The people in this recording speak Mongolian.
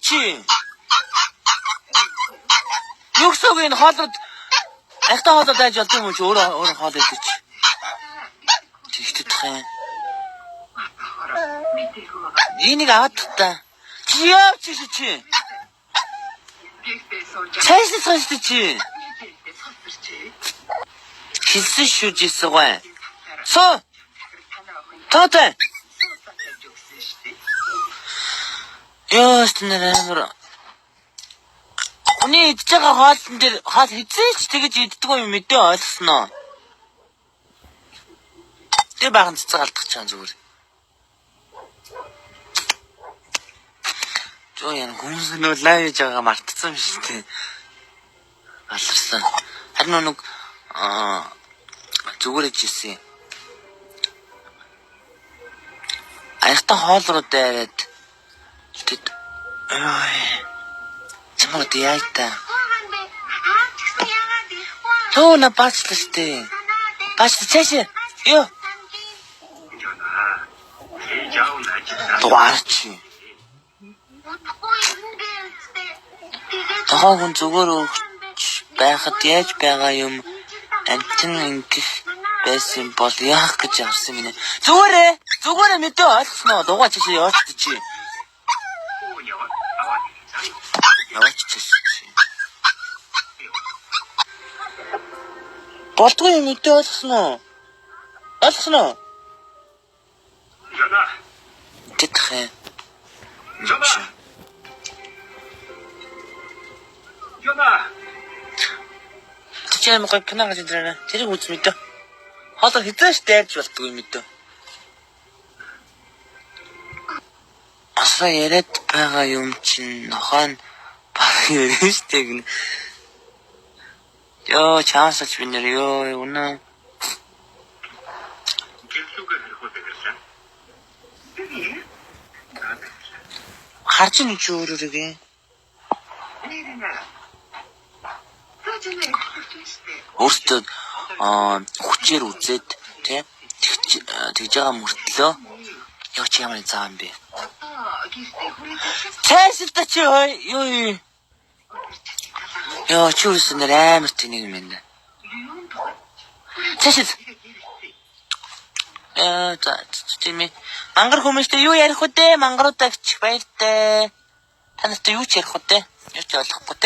чи? Юу гэсэн үг энэ хоолрод ахтай хоолоо дайж болд юм уу чи өөрөө хоол идэж. Тэгтдэх юм. Энийг аваад та. Чи яав чи? Цайсаж чи. Хэлсэн шүү жисгой. Соо. Таатай. Ёо стэнэр. Уний идж байгаа хоолн дээр хоол хизээч тэгэж иддэг юм мэдээ ойлгосноо. Тэр баахан цэцэг алдах чам зүгээр. Жоо яа хүмүүс нөө лайв хийж байгаа мартцсан юм шүү дээ. Аларсан. Харин нэг зүгээр ижсэн. Аягтаа хоол руу дайраад тэд чамд яа та. Тоо на бачлаа. Бачлаа чааш. Ёо. Туарч. Тохоо хүн зүгээр өгч байхад яаж байгаа юм амтэн ингэх байсан бол яах гэж авсан минь. Зүгээрээ мэдээ ойлгосноо дугаа чиш яваач чи. Яваач чи. Болдгүй юм мэдээ ойлгосноо. Ойлгосноо. Тэтгэх. Ёна. Тэчэм гоо кино гэж дэрэнэ. Тэрийг үз мэдээ. Хоолой хизээш дайрж болдгүй мэдээ. Асаа яриад байгаа юм чинь нохоо баг ярина штэ гэнэ. Ёо чаасач би нэр ёо унаа. Харж нэг өөрөөрөө. Өөртөө хүчээр үзээд тий тэгж байгаа мөртлөө ёо чи ямар заа юм бэ? Цаашилта чи ёо. Ёо чи үсэн амар тэнийг юм байна. Цаашил. Чимээ мангар хүмүүстэй юу ярих вэ? Мангаруудаа гिच баяртай. Та нартай юу ч ярих вэ? Юу ч ойлгохгүй.